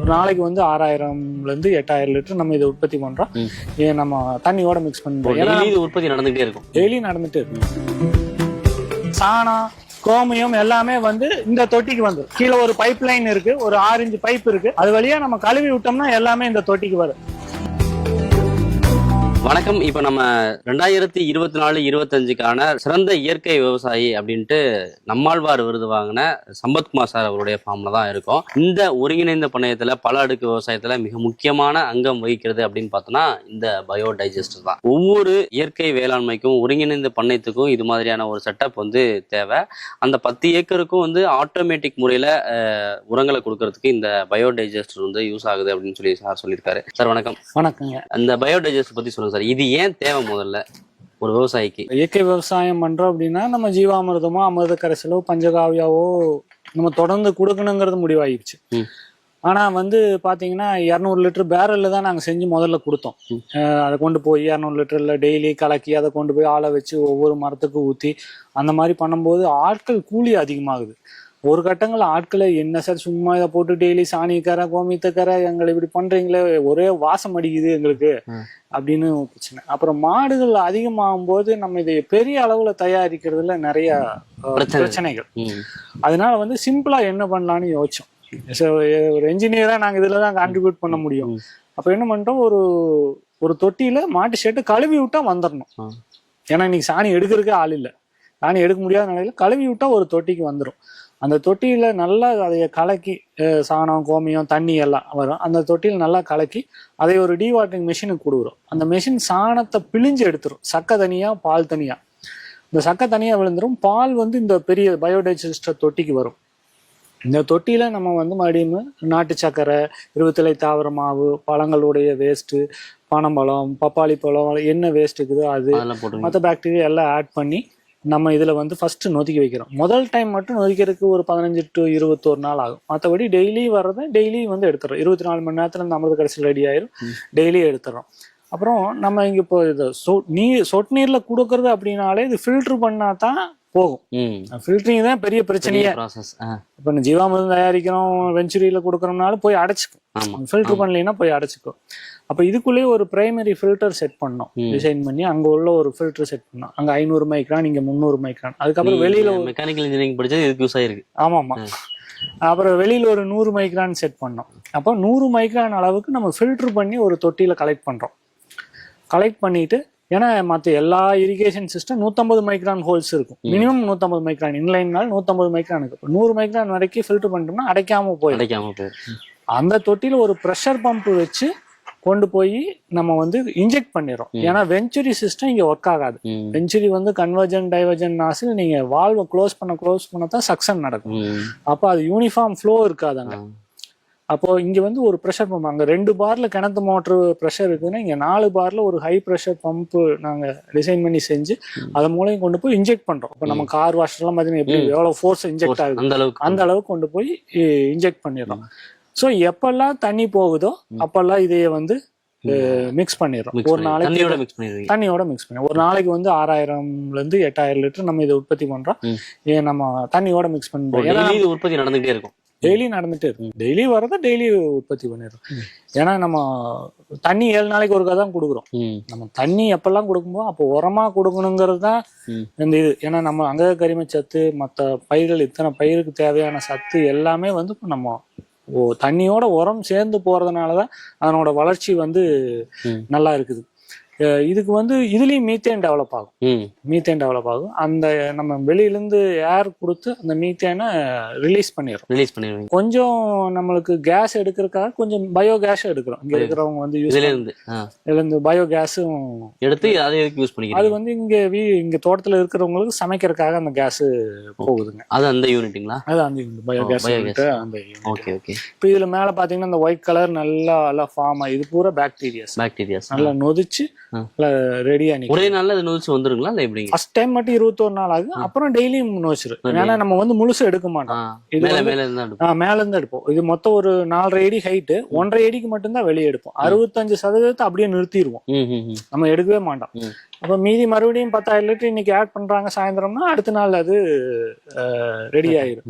ஒரு நாளைக்கு வந்து 6000ல இருந்து 8000 லிட்டர் நம்ம இதை உற்பத்தி பண்றோம். இது நம்ம தண்ணியோட மிக்ஸ் பண்றோம். இது உற்பத்தி நடந்துகிட்டே இருக்கும், டெய்லி நடந்துட்டு இருக்கும். சாணம் கோமியம் எல்லாமே வந்து இந்த தொட்டிக்கு வந்து கீழே ஒரு பைப் லைன் இருக்கு, ஒரு 6 இன்ச் பைப் இருக்கு, அது வழியா நம்ம கழுவி விட்டோம்னா எல்லாமே இந்த தொட்டிக்கு வரும். வணக்கம். இப்ப நம்ம 2024-25க்கான சிறந்த இயற்கை விவசாயி அப்படின்ட்டு நம்மாழ்வார் விருது வாங்கின சம்பத்குமார் சார் அவருடைய ஃபார்ம்ல தான் இருக்கும். இந்த ஒருங்கிணைந்த பண்ணையத்துல பல அடுக்கு விவசாயத்துல மிக முக்கியமான அங்கம் வகிக்கிறது அப்படின்னு பார்த்தோம்னா இந்த பயோடைஜஸ்டர் தான். ஒவ்வொரு இயற்கை வேளாண்மைக்கும் ஒருங்கிணைந்த பண்ணையத்துக்கும் இது மாதிரியான ஒரு செட்டப் வந்து தேவை. அந்த 10 ஏக்கருக்கும் வந்து ஆட்டோமேட்டிக் முறையில உரங்களை கொடுக்கறதுக்கு இந்த பயோடைஜஸ்டர் வந்து யூஸ் ஆகுது அப்படின்னு சொல்லி சார் சொல்லியிருக்காரு. சார் வணக்கம். வணக்கங்க. அந்த பயோடைஜஸ்டர் பத்தி சொல்லுங்க சார். இது ஏன் தேவை முதல்ல ஒரு விவசாயிக்கு? இயற்கை விவசாயம் பண்றோம் அப்படின்னா நம்ம ஜீவாமிர்தமோ அமிர்த கரைசலோ பஞ்சகாவியாவோ நம்ம தொடர்ந்து கொடுக்கணுங்கிறது முடிவாயிடுச்சு. ஆனா வந்து பாத்தீங்கன்னா 200 லிட்டர் பேரல்ல தான் நாங்க செஞ்சு முதல்ல கொடுத்தோம். அதை கொண்டு போய் 200 லிட்டர்ல டெய்லி கலக்கி அதை கொண்டு போய் ஆளை வச்சு ஒவ்வொரு மரத்துக்கும் ஊத்தி அந்த மாதிரி பண்ணும்போது ஆட்கள் கூலி அதிகமாகுது. ஒரு கட்டங்கள் ஆட்களை என்ன சார் சும்மா இதை போட்டு டெய்லி சாணிக்கரை கோமியத்தக்கரை எங்களை இப்படி பண்றீங்களே, ஒரே வாசம் அடிக்குது எங்களுக்கு அப்படின்னு பிரச்சனை. அப்புறம் மாடுகள் அதிகமாகும் போது நம்ம இதை பெரிய அளவுல தயாரிக்கிறதுல நிறைய பிரச்சனைகள். அதனால வந்து சிம்பிளா என்ன பண்ணலான்னு யோசிச்சோம். ஒரு என்ஜினியரா நாங்க இதுலதான் கான்ட்ரிபியூட் பண்ண முடியும். அப்ப என்ன பண்ணிட்டோம், ஒரு தொட்டியில மாட்டு ஷெட்டு கழுவி விட்டா வந்துடணும். ஏன்னா இன்னைக்கு சாணி எடுக்கிறதுக்கே ஆள் இல்லை, சாணி எடுக்க முடியாத நிலையில கழுவி விட்டா ஒரு தொட்டிக்கு வந்துடும். அந்த தொட்டியில நல்லா அதைய கலக்கி சாணம் கோமியம் தண்ணி எல்லாம் வரும். அந்த தொட்டியில் நல்லா கலக்கி அதை ஒரு டீவாட்டரிங் மிஷினுக்கு கொடுக்குறோம். அந்த மிஷின் சாணத்தை பிழிஞ்சு எடுத்துரும். சக்கை தனியா பால் தனியா. இந்த சக்கை தனியா விழுந்துரும். பால் வந்து இந்த பெரிய பயோடைஜஸ்டர் தொட்டிக்கு வரும். இந்த தொட்டியில நம்ம வந்து மறுபடியும் நாட்டு சக்கரை, இருபத்திலை தாவர மாவு, பழங்களுடைய வேஸ்ட்டு, பனம்பழம், பப்பாளி பழம், என்ன வேஸ்ட் இருக்குதோ அது, மற்ற பாக்டீரியா எல்லாம் ஆட் பண்ணி நம்ம இதுல வந்து ஃபர்ஸ்ட் நொதிக்க வைக்கிறோம். முதல் டைம் மட்டும் நொதிக்கிறதுக்கு ஒரு 15 to 21 நாள் ஆகும். மற்றபடி டெய்லி வர்றதை டெய்லி வந்து எடுத்துறோம். 24 மணி நேரத்துல இந்த அமிர்த கரைசல் ரெடி ஆயிரும். டெய்லி எடுத்துறோம். அப்புறம் நம்ம இங்க இப்போ இது சொட்டு நீர்ல கொடுக்கறது அப்படின்னாலே இது ஃபில்டர் பண்ணா தான் போகும். ஃபில்டரிங் தான் பெரிய பிரச்சனையே. இப்ப ஜீவாமிர்தம் தயாரிக்கிறோம், வெஞ்சுரியில கொடுக்கறோம்னாலும் போய் அடைச்சிக்கும். ஃபில்டர் பண்ணலைன்னா போய் அடைச்சிக்கும். அப்ப இதுக்குள்ளேயே ஒரு பிரைமரி ஃபில்டர் செட் பண்ணோம், டிசைன் பண்ணி அங்க உள்ள ஒரு ஃபில்டர் செட் பண்ணோம். அங்க 500 மைக்ரான், இங்க 300 மைக்ரான். அதுக்கப்புறம் வெளியில மெக்கானிக்கல் இன்ஜினியரிங் படிச்சது இதுக்கு யூஸ் ஆயிருக்கு. ஆமாமா. அப்புறம் வெளியில ஒரு 100 மைக்ரான் செட் பண்ணோம். அப்போ 100 மைக்ரான் அளவுக்கு நம்ம ஃபில்டர் பண்ணி ஒரு தொட்டியில கலெக்ட் பண்றோம். கலெக்ட் பண்ணிட்டு, ஏன்னா மற்ற எல்லா இரிகேஷன் சிஸ்டம் 150 மைக்ரான் ஹோல்ஸ் இருக்கும். மினிமம் 150 மைக்ரான், இன்லைன்னால 150 மைக்ரான் இருக்கு. 100 மைக்ரான் வரைக்கும் ஃபில்டர் பண்ணிட்டோம்னா அடைக்காம போயிடும். அந்த தொட்டியில ஒரு ப்ரெஷர் பம்ப் வச்சு கொண்டு போய் நம்ம வந்து இன்ஜெக்ட் பண்ணிடுறோம். ஏன்னா வெஞ்சுரி சிஸ்டம் இங்க ஒர்க் ஆகாது. வெஞ்சுரி வந்து கன்வர்ஜன் டைவர்ஜன் நாசில் நீங்க வால்வை க்ளோஸ் பண்ண தான் சக்சன் நடக்கும். அப்போ அது யூனிஃபார்ம் ஃப்ளோ இருக்காதாங்க. அப்போ இங்க வந்து ஒரு ப்ரெஷர் பம்ப், அங்க 2 பார்ல கிணத்து மோட்டர் ப்ரெஷர் இருக்குன்னா இங்க 4 பார்ல ஒரு ஹை ப்ரெஷர் பம்ப் நாங்க டிசைன் பண்ணி செஞ்சு அதன் மூலம் கொண்டு போய் இன்ஜெக்ட் பண்றோம். இப்போ நம்ம கார் வாஷ் எல்லாம் பாத்தீங்கன்னா எப்படி எவ்வளவு ஃபோர்ஸ் இன்ஜெக்ட் ஆகுது அந்த அளவுக்கு கொண்டு போய் இன்ஜெக்ட் பண்ணிடுறோம். ஸோ எப்பெல்லாம் தண்ணி போகுதோ அப்பெல்லாம் இதைய வந்து மிக்ஸ் பண்ணிடுறோம். ஒரு நாளைக்கு தண்ணியோட மிக்ஸ் பண்ணி ஒரு நாளைக்கு வந்து 6000ல இருந்து 8000 லிட்டர் நம்ம இதை உற்பத்தி பண்றோம். நம்ம தண்ணியோட மிக்ஸ் பண்றோம். உற்பத்தி நடந்துகிட்டே இருக்கும், டெய்லி நடந்துட்டே இருக்கும். டெய்லி வரதை டெய்லி உற்பத்தி பண்ணிடுறோம். ஏன்னா நம்ம தண்ணி 7 நாளைக்கு ஒருக்கா தான் கொடுக்குறோம். நம்ம தண்ணி எப்பெல்லாம் கொடுக்கும்போது அப்போ உரமா கொடுக்கணுங்கிறது தான் இந்த இது. ஏன்னா நம்ம அங்க கரிம சத்து, மற்ற பயிர்கள், இத்தனை பயிருக்கு தேவையான சத்து எல்லாமே வந்து நம்ம தண்ணியோட உரம் சேர்ந்து போறதுனாலதான் அதனோட வளர்ச்சி வந்து நல்லா இருக்குது. இதுக்கு வந்து இதுலயும் மீத்தேன் டெவலப் ஆகும். அந்த நம்ம வெளியிலிருந்து ஏர் கொடுத்து அந்த மீத்தேனை ரிலீஸ் பண்ணிடுறோம். கொஞ்சம் நம்மளுக்கு கேஸ் எடுக்கிறதுக்காக கொஞ்சம் பயோ கேஸ் எடுக்கிறோம். இங்க இருக்கிறவங்க வந்து இதுல இருந்து பயோ கேஸும் எடுத்து அது வந்து இங்க தோட்டத்துல இருக்கிறவங்களுக்கு சமைக்கிறதுக்காக அந்த கேஸ் போகுதுங்க. அது அந்த யூனிட்டுங்களா? அது அந்த பயோ கேஸ் அந்த யூனிட். இப்ப இதுல மேல பாத்தீங்கன்னா இந்த ஒயிட் கலர் நல்லா ஃபார்ம் ஆகி இது பூரா பாக்டீரியாஸ் நல்லா நொதிச்சு ரெடியா ஒரே நாள்ல அது நோய்ச்சி வந்துருங்களா? இல்ல எப்படி? ஃபர்ஸ்ட் டைம் மட்டும் 21 நாள் ஆகுது. அப்புறம் டெய்லியும் நோய்ச்சிரு. ஏன்னா நம்ம வந்து முழுசு எடுக்க மாட்டோம். மேல இருந்து எடுப்போம். இது மொத்தம் ஒரு 4.5 அடி ஹைட், 1.5 அடிக்கு மட்டும்தான் வெளியே எடுப்போம். 65% அப்படியே நிறுத்திடுவோம். நம்ம எடுக்கவே மாட்டோம். அப்போ மீதி மறுபடியும் 10,000 லிட்டர் இன்னைக்கு ஆட் பண்றாங்க சாயந்தரம்னா அடுத்த நாள் அது ரெடி ஆயிரும்.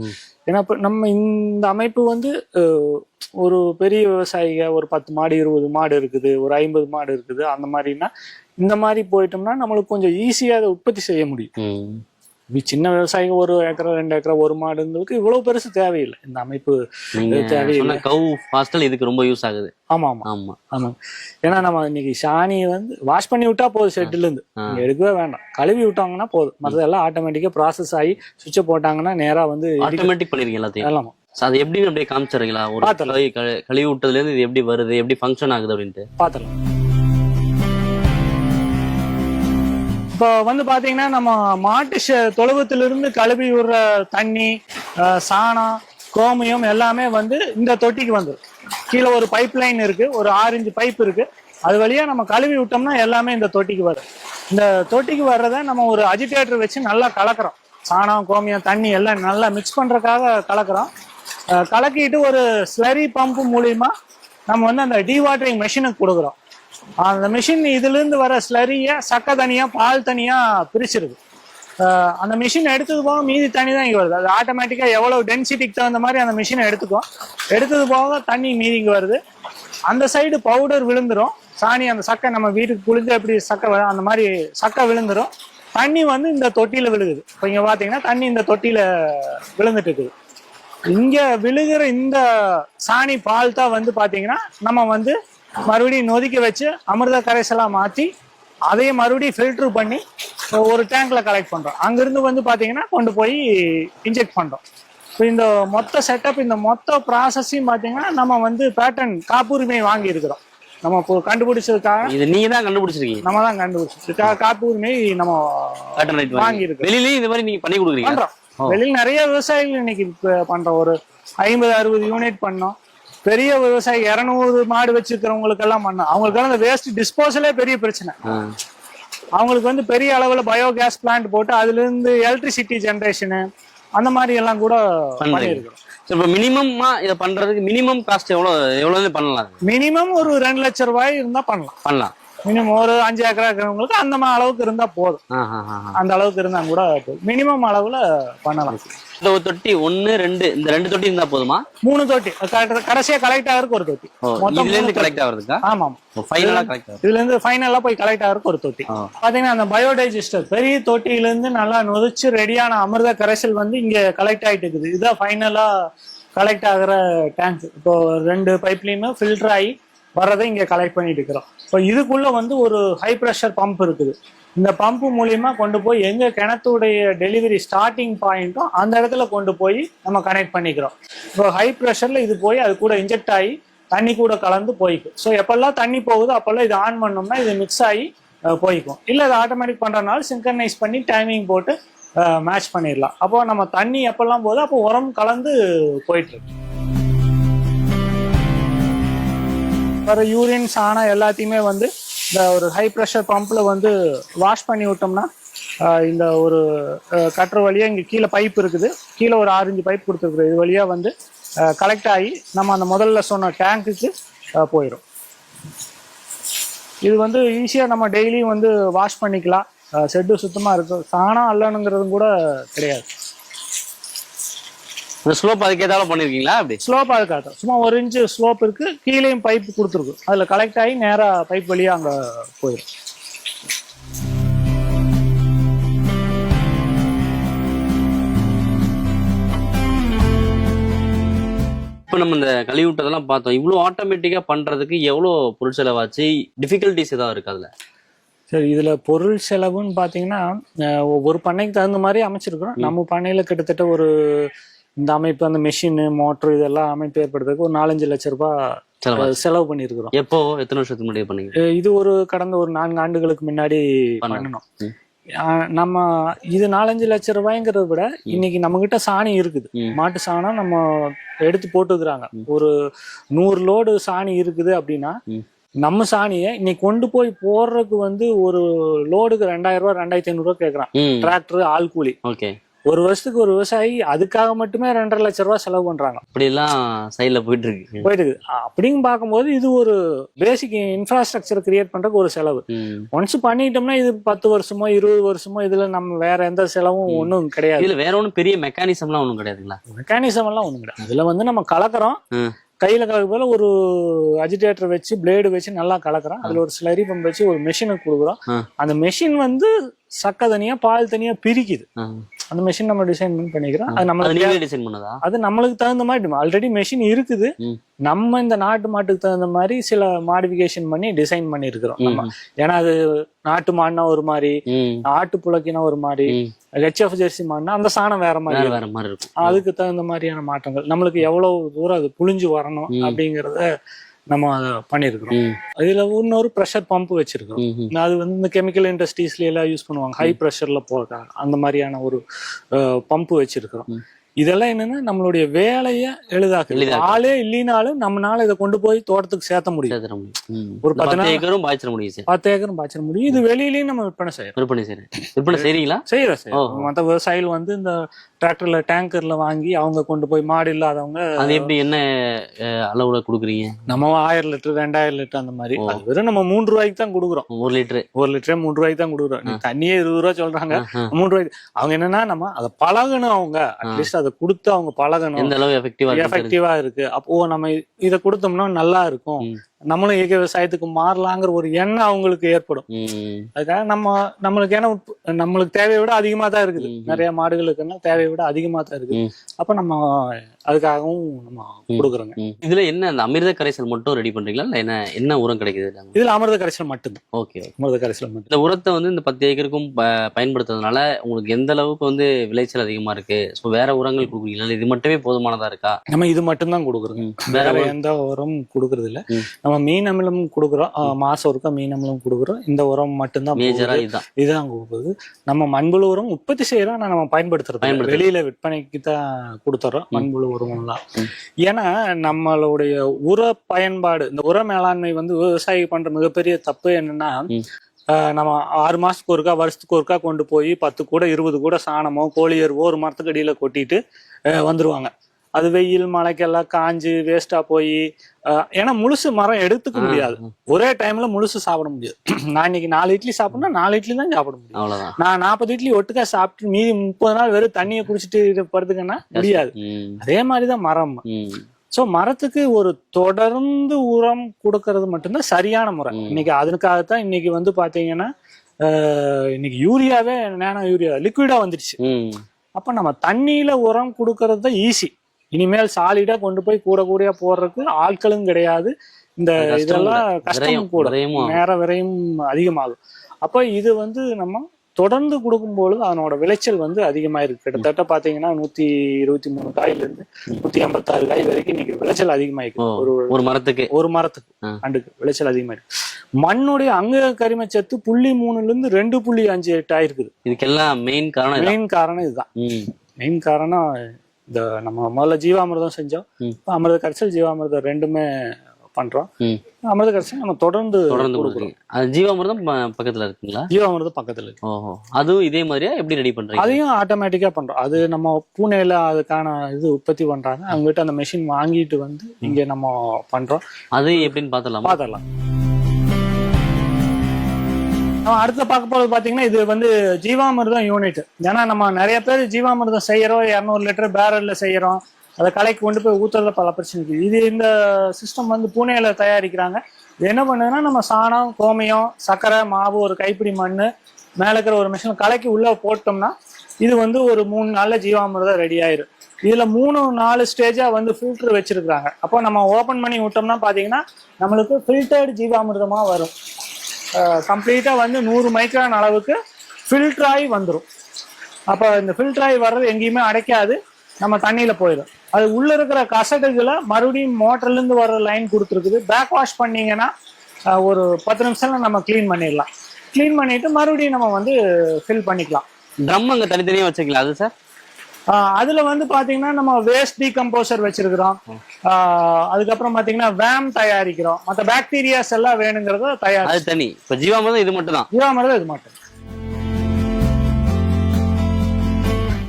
ஏன்னா இப்போ நம்ம இந்த அமைப்பு வந்து ஒரு பெரிய விவசாயிக ஒரு 10 மாடு 20 மாடு இருக்குது, ஒரு 50 மாடு இருக்குது, அந்த மாதிரின்னா இந்த மாதிரி போயிட்டோம்னா நம்மளுக்கு கொஞ்சம் ஈஸியா அதை உற்பத்தி செய்ய முடியும். சின்ன விவசாயிங்க 1 ஏக்கர் 2 ஏக்கர் ஒரு மாடுங்களுக்கு இவ்வளவு பெருசு தேவையில்லை. இந்த அமைப்பு தேவையில்லை. கவு ஹாஸ்டல் இதுக்கு ரொம்ப யூஸ் ஆகுது. ஆமா ஆமா ஆமா ஆமா. ஏன்னா நம்ம இன்னைக்கு சாணியை வந்து வாஷ் பண்ணி விட்டா போதும், ஷெட்ல இருந்து எடுக்கவே வேண்டாம், கழுவி விட்டாங்கன்னா போதும். மற்றதெல்லாம் ஆட்டோமேட்டிக்கா ப்ராசஸ் ஆகி சுவிட்சை போட்டாங்கன்னா நேரா வந்து ஆட்டோமேட்டிக் பண்ணிருக்கீங்க எல்லாத்தையும். எல்லாமா அது எப்படி அப்படியே காமிச்சிடுறீங்களா? ஒரு கழுவி விட்டதுல இருந்து இது எப்படி வருது, எப்படி ஃபங்க்ஷன் ஆகுது அப்படின்ட்டு பாத்துடலாம். இப்போ வந்து பாத்தீங்கன்னா நம்ம மாட்டு தொழுவத்திலிருந்து கழுவி விடுற தண்ணி, சாணம், கோமியம் எல்லாமே வந்து இந்த தொட்டிக்கு வந்துடும். கீழே ஒரு பைப் லைன் இருக்கு, ஒரு 6 இன்ச் பைப் இருக்கு, அது வழியா நம்ம கழுவி விட்டோம்னா எல்லாமே இந்த தொட்டிக்கு வரும். இந்த தொட்டிக்கு வர்றதை நம்ம ஒரு அஜிடேட்டர் வச்சு நல்லா கலக்கிறோம். சாணம், கோமியம், தண்ணி எல்லாம் நல்லா மிக்ஸ் பண்றதுக்காக கலக்கிறோம். கலக்கிட்டு ஒரு ஸ்லரி பம்பு மூலியமா நம்ம வந்து அந்த டீவாட்டரிங் மெஷினுக்கு கொடுக்குறோம். அந்த மிஷின் இதுல இருந்து வர ஸ்லரிய சக்கை தனியா பால் தனியா பிரிச்சிருக்கு. அந்த மிஷின் எடுத்தது போக மீதி தண்ணி தான் இங்க வருது. அது ஆட்டோமேட்டிக்கா எவ்வளவு டென்சிட்டிக்கு தகுந்த மாதிரி அந்த மிஷினை எடுத்துக்கும். எடுத்தது போக தண்ணி மீதி இங்க வருது. அந்த சைடு பவுடர் விழுந்துரும். சாணி அந்த சக்கை நம்ம வீட்டுக்கு குளிஞ்சு எப்படி சக்கை அந்த மாதிரி சக்கை விழுந்துரும். தண்ணி வந்து இந்த தொட்டியில விழுகுது. இப்போ இங்க பாத்தீங்கன்னா தண்ணி இந்த தொட்டியில விழுந்துட்டு இருக்குது. இங்க விழுகிற இந்த சாணி பால் தான் வந்து பாத்தீங்கன்னா நம்ம வந்து மறுபடியும் நொதிக்க வச்சு அமிர்த கரைசலா மாத்தி அதையே மறுபடியும் ஃபில்டர் பண்ணி ஒரு டேங்க்ல கலெக்ட் பண்றோம். அங்கிருந்து வந்து பாத்தீங்கன்னா கொண்டு போய் இன்ஜெக்ட் பண்றோம். இப்போ இந்த மொத்த செட்டப், இந்த மொத்த ப்ராசஸையும் பாத்தீங்கன்னா நம்ம வந்து பேட்டன் காப்புரிமை வாங்கி இருக்கிறோம். நம்ம இப்போ கண்டுபிடிச்சதுக்காக இது நீங்க தான் கண்டுபிடிச்சிருக்கீங்க. நம்ம தான் கண்டுபிடிச்சதுக்காக காப்புரிமை நம்ம வாங்கி இருக்கோம். வெளியிலயும் இந்த மாதிரி நீங்க பண்ணி கொடுக்குறீங்க? பண்றோம். வெளியில் நிறைய விவசாயிகள் இன்னைக்கு பண்றோம். ஒரு 50-60 யூனிட் பண்ணோம். பெரிய விவசாயி 200 மாடு வச்சிருக்கிறவங்களுக்கு எல்லாம் பண்ணோம். அவங்களுக்கு அந்த வேஸ்ட் டிஸ்போசலே பெரிய பிரச்சனை. அவங்களுக்கு வந்து பெரிய அளவுல பயோகேஸ் பிளான்ட் போட்டு அதுல இருந்து எலக்ட்ரிசிட்டி ஜெனரேஷனு அந்த மாதிரி எல்லாம் கூட பண்ணிருக்கிறோம். இப்போ மினிமமா இதை பண்றதுக்கு மினிமம் காஸ்ட் எவ்வளவு பண்ணலாம்? மினிமம் ஒரு 2 லட்சம் ரூபாய் இருந்தா பண்ணலாம். மினிமம் ஒரு 5 ஏக்கரா இருக்கிறவங்களுக்கு அந்த அளவுக்கு இருந்தா போதும். அந்த அளவுக்கு இருந்தா கூட மினிமம் அளவுல பண்ணலாம். இந்த ஒரு தொட்டி 1, 2 இந்த 2 தொட்டி இருந்தா போதுமா? 3 தொட்டி கடைசியா கலெக்ட் ஆகிறதுக்கு ஒரு தொட்டி. இதுல இருந்து கலெக்ட் ஆகுறதுக்கா? ஆமா ஃபைனலா கலெக்ட் ஆகுது. இதுல இருந்து ஃபைனலா போய் கலெக்ட் ஆகிறதுக்கு ஒரு தொட்டி. பாத்தீங்கன்னா அந்த பயோடைஜஸ்டர் பெரிய தொட்டியில இருந்து நல்லா நொதிச்சு ரெடியான அமிர்த கரைசல் வந்து இங்க கலெக்ட் ஆயிட்டு இருக்குது. இதுதான் ஃபைனலா கலெக்ட் ஆகிற டேங்க். இப்போ 2 பைப்லையுமே ஃபில்டர் ஆகி வர்றதை இங்க கலெக்ட் பண்ணிட்டு இருக்கிறோம். இப்போ இதுக்குள்ள வந்து ஒரு ஹை ப்ரெஷர் பம்ப் இருக்குது. இந்த பம்பு மூலியமா கொண்டு போய் எங்க கிணத்துடைய டெலிவரி ஸ்டார்டிங் பாயிண்ட்டும் அந்த இடத்துல கொண்டு போய் நம்ம கனெக்ட் பண்ணிக்கிறோம். இப்போ ஹை ப்ரெஷர்ல இது போய் அது கூட இன்ஜெக்ட் ஆகி தண்ணி கூட கலந்து போய்க்கும். ஸோ எப்பெல்லாம் தண்ணி போகுதோ அப்பெல்லாம் இது ஆன் பண்ணோம்னா இது மிக்ஸ் ஆகி போய்க்கும். இல்லை அது ஆட்டோமேட்டிக் பண்றதுனால சிங்க்ரனைஸ் பண்ணி டைமிங் போட்டு மேட்ச் பண்ணிடலாம். அப்போ நம்ம தண்ணி எப்பெல்லாம் போகுதோ அப்போ உரம் கலந்து போயிட்டு இருக்கு. வர யூரின் சாணம் எல்லாத்தையுமே வந்து இந்த ஒரு ஹை ப்ரெஷர் பம்பில் வந்து வாஷ் பண்ணி விட்டோம்னா இந்த ஒரு கட்டுற வழியாக இங்கே கீழே பைப் இருக்குது. கீழே ஒரு 6 இன்ச் பைப் கொடுத்துருக்குது. இது வழியாக வந்து கலெக்ட் ஆகி நம்ம அந்த முதல்ல சொன்ன டேங்க்குக்கு போயிடும். இது வந்து ஈஸியாக நம்ம டெய்லியும் வந்து வாஷ் பண்ணிக்கலாம். செட்டு சுத்தமாக இருக்கும். சாணம் அல்லணுங்கிறதும் கூட கிடையாது. ஸ்லோப் அதுக்கேதாலும் பண்ணிருக்கீங்களா? அப்படி ஸ்லோப் அதுக்காக சும்மா 1 இன்ச் ஸ்லோப் இருக்கு. கீழேயும் பைப் கொடுத்துருக்கு. அதுல கலெக்ட் ஆகி நேரா பைப் வழியா அங்க போயிடும். இப்போ நம்ம இந்த கழிவுட்டதெல்லாம் பார்த்தோம். இவ்வளவு ஆட்டோமேட்டிக்கா பண்றதுக்கு எவ்வளவு பொருள் செலவாச்சு? டிஃபிகல்டிஸ் ஏதாவது இருக்கு அதுல? சரி, இதுல பொருள் செலவுன்னு பாத்தீங்கன்னா ஒவ்வொரு பண்ணைக்கு தகுந்த மாதிரி அமைச்சிருக்கிறோம். நம்ம பண்ணையில கிட்டத்தட்ட ஒரு இந்த அமைப்பு, அந்த மெஷின், மோட்டர் இதெல்லாம் அமைப்பு ஏற்படுறதுக்கு ஒரு 4-5 லட்சம் ரூபாய் செலவு பண்ணிருக்கிறோம். எப்போ, எத்தனை வருஷத்துக்கு முன்னாடி பண்ணீங்க? இது ஒரு கடந்த ஒரு 4 ஆண்டுகளுக்கு முன்னாடி பண்ணணும். நம்ம இது 4-5 லட்சம் ரூபாய்ங்கிறத விட இன்னைக்கு நம்ம கிட்ட சாணி இருக்குது. மாட்டு சாணம் நம்ம எடுத்து போட்டுக்கிறாங்க. ஒரு 100 லோடு சாணி இருக்குது அப்படின்னா நம்ம சாணியை இன்னைக்கு கொண்டு போய் போடுறதுக்கு வந்து ஒரு லோடுக்கு 2000 ரூபாய் 2500 ரூபாய் கேட்கறான் டிராக்டர் ஆள் கூலி. ஒரு வருஷத்துக்கு ஒரு விவசாயி அதுக்காக மட்டுமே 2.5 லட்சம் ரூபாய் செலவு பண்றாங்க. இப்படி எல்லாம் சைட்ல போயிட்டு இருக்கு. அப்படின்னு பார்க்கும்போது இது ஒரு பேசிக் இன்ஃப்ராஸ்ட்ரக்சர் கிரியேட் பண்றதுக்கு ஒரு செலவு. ஒன்ஸ் பண்ணிட்டோம்னா இது 10 வருஷமோ 20 வருஷமோ இதுல நம்ம வேற எந்த செலவும் ஒன்றும் கிடையாது. இதுல வேற ஒன்றும் பெரிய மெக்கானிசம்லாம் ஒன்றும் கிடையாதுங்களா? மெக்கானிசம் எல்லாம் ஒன்றும் கிடையாது. இதுல வந்து நம்ம கலக்கிறோம், கையில கலக்க போல ஒரு அஜிடேட்டர் வச்சு பிளேடு வச்சு நல்லா கலக்குறோம். அதுல ஒரு ஸ்லரி பம்ப் வச்சு ஒரு மெஷினுக்கு கொடுக்குறோம். அந்த மெஷின் வந்து சக்கை தனியா பால் தனியா பிரிக்குது. அந்த மெஷின் நம்ம டிசைன் பண்ணிக்கிறோம். அது நம்மளுக்கு தகுந்த மாதிரி ஆல்ரெடி மெஷின் இருக்குது. நம்ம இந்த நாட்டு மாட்டுக்கு தகுந்த மாதிரி சில மாடிஃபிகேஷன் பண்ணி டிசைன் பண்ணி இருக்கிறோம் நம்ம. ஏன்னா அது நாட்டு மாடுனா ஒரு மாதிரி, ஆட்டு புழக்கினா ஒரு மாதிரி, ஹெச்எஃப் ஜெர்சி மாடுனா அந்த சாணம் வேற மாதிரி இருக்கும். அதுக்கு தகுந்த மாதிரியான மாற்றங்கள் நம்மளுக்கு எவ்வளவு தூரம் அது புழிஞ்சு வரணும் அப்படிங்கறத நம்ம அதை பண்ணிருக்கிறோம். இதுல இன்னொரு ப்ரெஷர் பம்ப் வச்சிருக்கோம். அது வந்து இந்த கெமிக்கல் இண்டஸ்ட்ரீஸ்ல எல்லாம் யூஸ் பண்ணுவாங்க, ஹை ப்ரெஷர்ல போறதா அந்த மாதிரியான ஒரு பம்ப் வச்சிருக்கிறோம். இதெல்லாம் என்னன்னா நம்மளுடைய வேலையை எளிதாக்கு. ஆளே இல்லைனாலும் நம்மளால இதை கொண்டு போய் தோட்டத்துக்கு சேர்த்த முடியும். ஒரு 10 ஏக்கரும் பாய்ச்சிட முடியும். இது வெளியிலயும் நம்ம விற்பனை செய்யறோம். செய்யறோம். மற்ற விவசாயிகள் வந்து இந்த டிராக்டர்ல டேங்கர்ல வாங்கி அவங்க கொண்டு போய் மாடு இல்லாதவங்க. அது எப்படி என்ன அளவுல கொடுக்குறீங்க? நம்ம 1000 லிட்டர் 2000 லிட்டர் அந்த மாதிரி. வெறும் நம்ம 3 ரூபாய்க்கு தான் கொடுக்குறோம். 1 லிட்டரே 3 ரூபாய்க்கு தான் கொடுக்குறோம். தண்ணியே 20 ரூபா சொல்றாங்க, 3 ரூபாய்க்கு. அவங்க என்னன்னா நம்ம அதை பழகணும். அவங்க அட்லீஸ்ட் அதை கொடுத்து அவங்க பழகணும். எந்த அளவு எஃபெக்டிவா இருக்கு. அப்போ நம்ம இதை கொடுத்தோம்னா நல்லா இருக்கும், நம்மளும் இயற்கை விவசாயத்துக்கு மாறலாங்கிற ஒரு எண்ணம் அவங்களுக்கு ஏற்படும். அதுக்காக நம்மளுக்கு ஏன்னா நம்மளுக்கு தேவையை விட அதிகமா தான் இருக்குது. நிறைய மாடுகளுக்குன்னா தேவையை விட அதிகமா தான் இருக்குது. அப்ப நம்ம அதுக்காகவும் நம்ம கொடுக்குறோங்க. இதுல என்ன அந்த அமிர்த கரைசல் மட்டும் ரெடி பண்றீங்களா, இல்ல என்ன உரம் கிடைக்குது? இதுல அமிர்த கரைசல் மட்டும்தான். ஓகே, அமிர்த கரைசல் மட்டும். இந்த உரத்தை வந்து இந்த 10 ஏக்கருக்கும் பயன்படுத்துறதுனால உங்களுக்கு எந்த அளவுக்கு வந்து விளைச்சல் அதிகமா இருக்கு? வேற உரங்கள் கொடுக்குறீங்களா, இது மட்டுமே போதுமானதா இருக்கா? நம்ம இது மட்டும் தான் கொடுக்குறோங்க, வேற எந்த உரம் கொடுக்கறது இல்ல. நம்ம மீன் அமிலம் கொடுக்குறோம், மாசம் ஒருக்கா மீன் அமிலம் கொடுக்குறோம். இந்த உரம் மட்டும்தான் மேஜரா இதுதான் கொடுக்குறது. நம்ம மண்புழு உரம் உற்பத்தி செய்யறோம், ஆனா நம்ம பயன்படுத்துறோம், வெளியில விற்பனைக்கு தான் கொடுத்துறோம் மண்புழு உரம்லாம். ஏன்னா நம்மளுடைய உர பயன்பாடு, இந்த உர மேலாண்மை வந்து விவசாயி பண்ற மிகப்பெரிய தப்பு என்னன்னா, நம்ம 6 மாசத்துக்கு ஒருக்கா வருஷத்துக்கு ஒருக்கா கொண்டு போய் 10 கூட 20 கூட சாணமோ கோழி எருவோ ஒரு மரத்துக்கு அடியில கொட்டிட்டு வந்துருவாங்க. அது வெயில் மழைக்கெல்லாம் காஞ்சு வேஸ்டா போய், ஏன்னா முழுசு மரம் எடுத்துக்க முடியாது, ஒரே டைம்ல முழுசு சாப்பிட முடியாது. நான் இன்னைக்கு 4 இட்லி சாப்பிடணும்னா 4 இட்லி தான் சாப்பிட முடியும். நான் 40 இட்லி ஒட்டுக்கா சாப்பிட்டு மீதி 30 நாள் வெறும் தண்ணியை குடிச்சிட்டு படுத்துக்கன்னா முடியாது. அதே மாதிரிதான் மரம். சோ மரத்துக்கு ஒரு தொடர்ந்து உரம் கொடுக்கறது மட்டும்தான் சரியான முறை. இன்னைக்கு அதுக்காகத்தான் இன்னைக்கு வந்து பாத்தீங்கன்னா இன்னைக்கு யூரியாவே நேனோ யூரியா லிக்விடா வந்துடுச்சு. அப்ப நம்ம தண்ணியில உரம் கொடுக்கறது தான் ஈஸி. இனிமேல் சாலிடா கொண்டு போய் கூடையா போடுறதுக்கு ஆட்களும் கிடையாது. இந்த இதெல்லாம் கஷ்டம் கூட, நேர விரையும் அதிகமாகும். அப்ப இது வந்து நம்ம தொடர்ந்து கொடுக்கும்பொழுது அதனோட விளைச்சல் வந்து அதிகமாயிருக்கு. கிட்டத்தட்ட பாத்தீங்கன்னா 123 காயில இருந்து 156 காய் வரைக்கும் இன்னைக்கு விளைச்சல் அதிகமாயிருக்கு. ஒரு மரத்துக்கு ஆண்டுக்கு விளைச்சல் அதிகமாயிருக்கு. மண்ணுடைய அங்க கரிமச்சத்து 0.3 to 2.58 ஆயிருக்குது. இதுக்கெல்லாம் மெயின் காரணம் இதுதான். மெயின் காரணம் இந்த நம்ம முதல்ல ஜீவாமிர்தம் செஞ்சோம், அமிர்த கரைசல் ஜீவாமிர்தம் ரெண்டுமே பண்றோம். அமிர்த கரைசல் நம்ம தொடர்ந்து கொடுக்குறோம். ஜீவாமிர்தம் பக்கத்துல இருக்குங்களா? ஜீவாமிர்தம் பக்கத்துல இருக்கு. அதுவும் இதே மாதிரியா எப்படி ரெடி பண்றீங்க? அதையும் ஆட்டோமேட்டிக்கா பண்றோம். அது நம்ம பூனேல அதுக்கான இது உற்பத்தி பண்றாங்க, அவங்ககிட்ட அந்த மெஷின் வாங்கிட்டு வந்து இங்க நம்ம பண்றோம். அது எப்படின்னு பாத்திரலாம். அடுத்த பார்க்க போறது பாத்தீங்கன்னா இது வந்து ஜீவாமிர்தம் யூனிட். ஏன்னா நம்ம நிறைய பேர் ஜீவாமிர்தம் செய்யறோம், 200 லிட்டர் பேரல்ல செய்யறோம், அதை கலைக்கு கொண்டு போய் ஊத்துறதுல பல பிரச்சனை இருக்கு. இது இந்த சிஸ்டம் வந்து பூனேல தயாரிக்கிறாங்க. இது என்ன பண்ணுதுன்னா, நம்ம சாணம், கோமியம், சர்க்கரை, மாவு, ஒரு கைப்பிடி மண் மேல இருக்கிற ஒரு மிஷின் கலைக்கு உள்ள போட்டோம்னா இது வந்து ஒரு 3 நாள்ல ஜீவாமிர்தம் ரெடி ஆயிரும். இதுல 3-4 ஸ்டேஜா வந்து ஃபில்டர் வச்சிருக்காங்க. அப்போ நம்ம ஓபன் பண்ணி விட்டோம்னா பாத்தீங்கன்னா நம்மளுக்கு ஃபில்டர்டு ஜீவாமிர்தமா வரும். கம்ப்ளீட்டா வந்து 100 மைக்ரான் அளவுக்கு ஃபில்டர் ஆகி வந்துடும். அப்போ இந்த ஃபில்டர் ஆகி வர்றது எங்கேயுமே அடைக்காது, நம்ம தண்ணியில போயிடும். அது உள்ள இருக்கிற கசடுகளை மறுபடியும் மோட்டர்ல இருந்து வர்ற லைன் கொடுத்துருக்குது. பேக் வாஷ் பண்ணீங்கன்னா ஒரு 10 நிமிஷம்ல நம்ம கிளீன் பண்ணிடலாம். கிளீன் பண்ணிட்டு மறுபடியும் நம்ம வந்து ஃபில் பண்ணிக்கலாம். ட்ரம் அங்க தனித்தனியா வச்சுக்கலாம். அது சார் அதுல வந்து பாத்தீங்கன்னா நம்ம வேஸ்ட் டீகம்போசர் வச்சிருக்கிறோம். அதுக்கப்புறம் பாத்தீங்கன்னா வேம் தயாரிக்கிறோம். மற்ற பாக்டீரியாஸ் எல்லாம் வேணுங்கிறத தயாரி தனி. இப்ப ஜீவாமிர்தம் இது மட்டும் தான். ஜீவாமிர்தம் இது மட்டும்.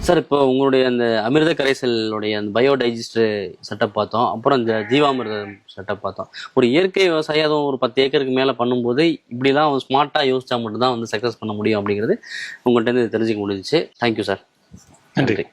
சார் இப்போ உங்களுடைய அந்த அமிர்த கரைசலுடைய அந்த பயோடைஜஸ்டர் செட்டப் பார்த்தோம், அப்புறம் இந்த ஜீவாமிர்தம் செட்டப் பார்த்தோம். ஒரு இயற்கை விவசாயி அதுவும் ஒரு 10 ஏக்கருக்கு மேலே பண்ணும்போது இப்படிலாம் ஸ்மார்ட்டாக யோசிச்சா மட்டும்தான் வந்து சக்ஸஸ் பண்ண முடியும் அப்படிங்கிறது உங்கள்கிட்ட இருந்து தெரிஞ்சுக்க முடிஞ்சிச்சு. Thank you sir. நன்றி.